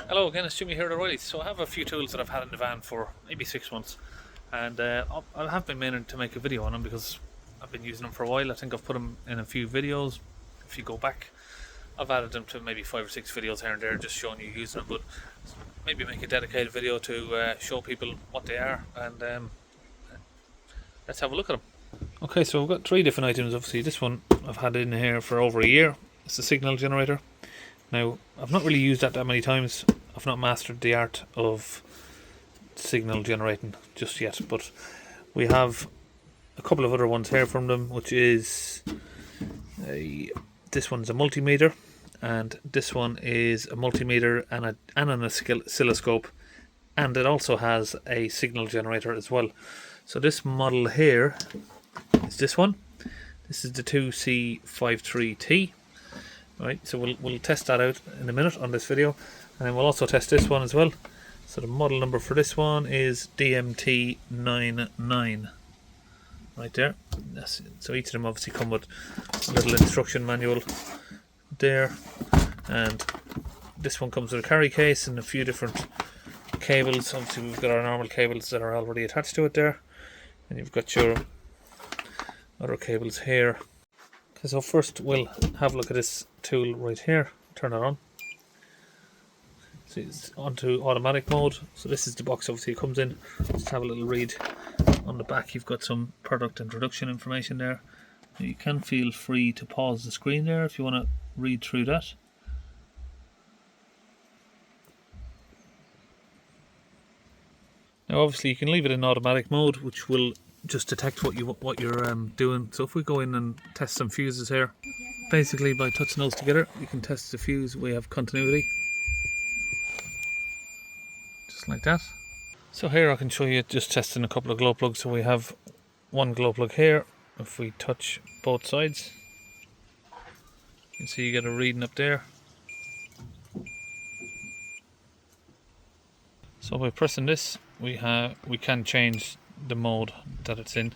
Hello again, it's Jimmy here at O'Reilly's. So I have a few tools that I've had in the van for maybe 6 months, and I have been meaning to make a video on them because I've been using them for a while. I think I've put them in a few videos. If you go back, I've added them to maybe 5 or 6 videos here and there, just showing you using them. But maybe make a dedicated video to show people what they are, and let's have a look at them. Okay, so I've got 3 different items. Obviously, this one I've had in here for over a year. It's a signal generator. Now, I've not really used that many times. I've not mastered the art of signal generating just yet, but we have a couple of other ones here from them, which is this one's a multimeter, and this one is a multimeter and an oscilloscope, and it also has a signal generator as well. So this model here is this one. This is the 2C53T. Right, so we'll test that out in a minute on this video, and then we'll also test this one as well. So the model number for this one is DMT99. Right there. That's it. So each of them obviously come with a little instruction manual there, and this one comes with a carry case and a few different cables. Obviously we've got our normal cables that are already attached to it there, and you've got your other cables here. Okay, so first we'll have a look at this tool right here. Turn it on. So it's onto automatic mode. So this is the box obviously it comes in. Just have a little read. On the back you've got some product introduction information there. Now you can feel free to pause the screen there if you want to read through that. Now obviously you can leave it in automatic mode, which will just detect what you're doing. So if we go in and test some fuses here, basically by touching those together you can test the fuse. We have continuity, just like that. So here I can show you just testing a couple of glow plugs. So we have one glow plug here. If we touch both sides, you can see you get a reading up there. So by pressing this we can change the mode that it's in.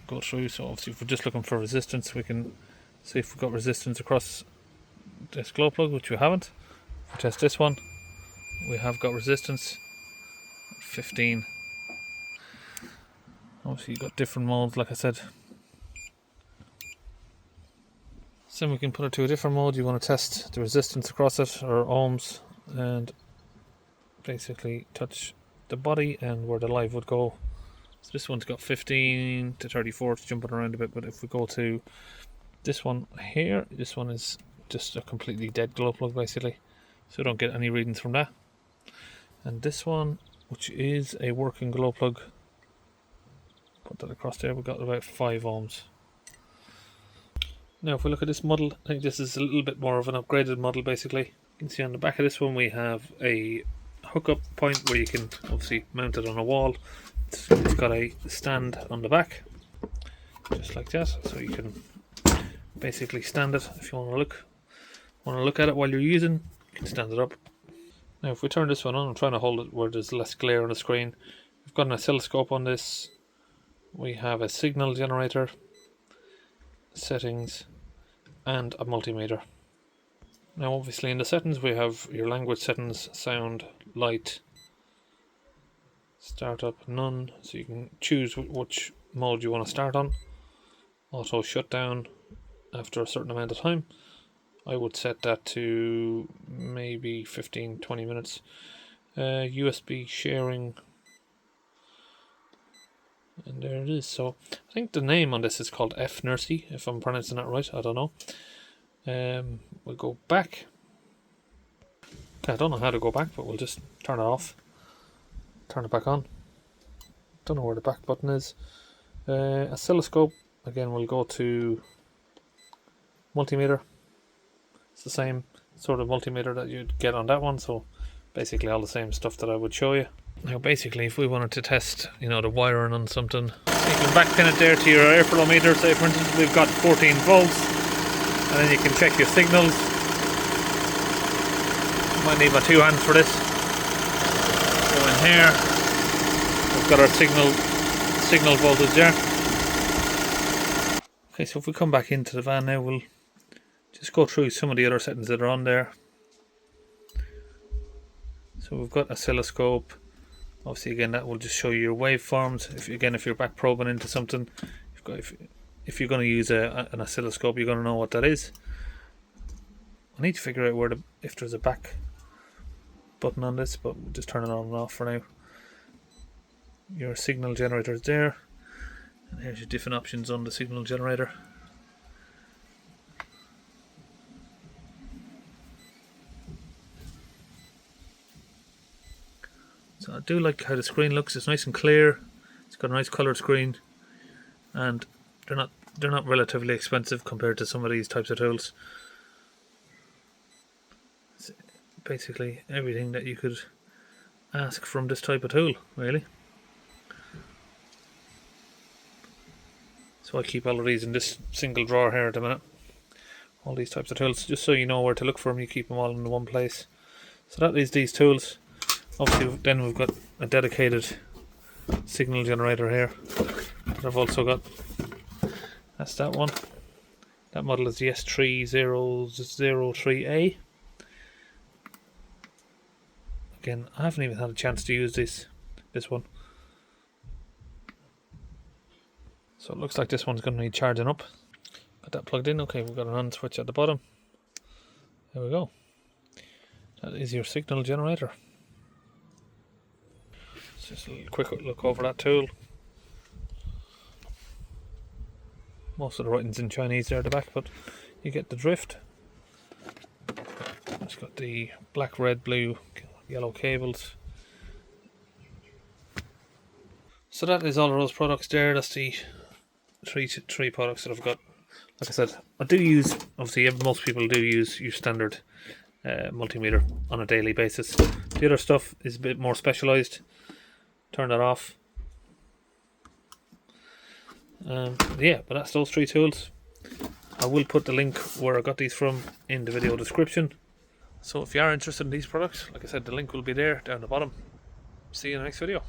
Go through. So obviously if we're just looking for resistance, we can see if we've got resistance across this glow plug, which we haven't. If we test this one, we have got resistance 15. Obviously you've got different modes, like I said. So we can put it to a different mode. You want to test the resistance across it, or ohms, and basically touch the body and where the live would go. So this one's got 15 to 34. It's jumping around a bit, but if we go to this one here, this one is just a completely dead glow plug basically, so don't get any readings from that. And this one, which is a working glow plug, put that across there, we've got about 5 ohms. Now if we look at this model, I think this is a little bit more of an upgraded model basically. You can see on the back of this one we have a hookup point where you can obviously mount it on a wall. It's got a stand on the back, just like that, so you can basically stand it if you want to look at it while you're using. You can stand it up. Now if we turn this one on, I'm trying to hold it where there's less glare on the screen. We've got an oscilloscope on this. We have a signal generator, settings, and a multimeter. Now obviously in the settings we have your language settings, sound, light, startup, none, so you can choose which mode you want to start on. Auto shutdown after a certain amount of time. I would set that to maybe 15-20 minutes. USB sharing, and there it is. So I think the name on this is called Fnirsi, if I'm pronouncing that right. I don't know. We'll go back. Okay, I don't know how to go back, but we'll just turn it off, turn it back on. Don't know where the back button is. Oscilloscope, again we'll go to multimeter. It's the same sort of multimeter that you'd get on that one, so basically all the same stuff that I would show you. Now basically if we wanted to test, the wiring on something, you can backpin it there to your airflow meter. Say for instance we've got 14 volts, and then you can check your signals. Might need my 2 hands for this. Go in here, we've got our signal voltage there. Okay, so if we come back into the van now, we'll just go through some of the other settings that are on there. So we've got oscilloscope. Obviously, again, that will just show you your waveforms. If you're back probing into something, if you're going to use an oscilloscope, you're going to know what that is. I need to figure out if there's a back button on this, but we'll just turn it on and off for now. Your signal generator is there, and here's your different options on the signal generator. So I do like how the screen looks. It's nice and clear. It's got a nice coloured screen, and they're not relatively expensive compared to some of these types of tools. It's basically everything that you could ask from this type of tool, really. So I keep all of these in this single drawer here at the minute. All these types of tools, just so you know where to look for them, you keep them all in one place. So that is these tools. Obviously, then we've got a dedicated signal generator here. But I've also got, that's that one. That model is the S3003A. Again, I haven't even had a chance to use this one. So it looks like this one's going to need charging up. Got that plugged in. Okay, we've got an on switch at the bottom. There we go. That is your signal generator. Just a quick look over that tool. Most of the writing's in Chinese there at the back, but you get the drift. It's got the black, red, blue, yellow cables. So that is all of those products there. That's the three products that I've got. Like I said, I do use, obviously most people do use your standard multimeter on a daily basis. The other stuff is a bit more specialised. Turn that off. Yeah, but that's those three tools. I will put the link where I got these from in the video description. So if you are interested in these products, like I said, the link will be there down the bottom. See you in the next video.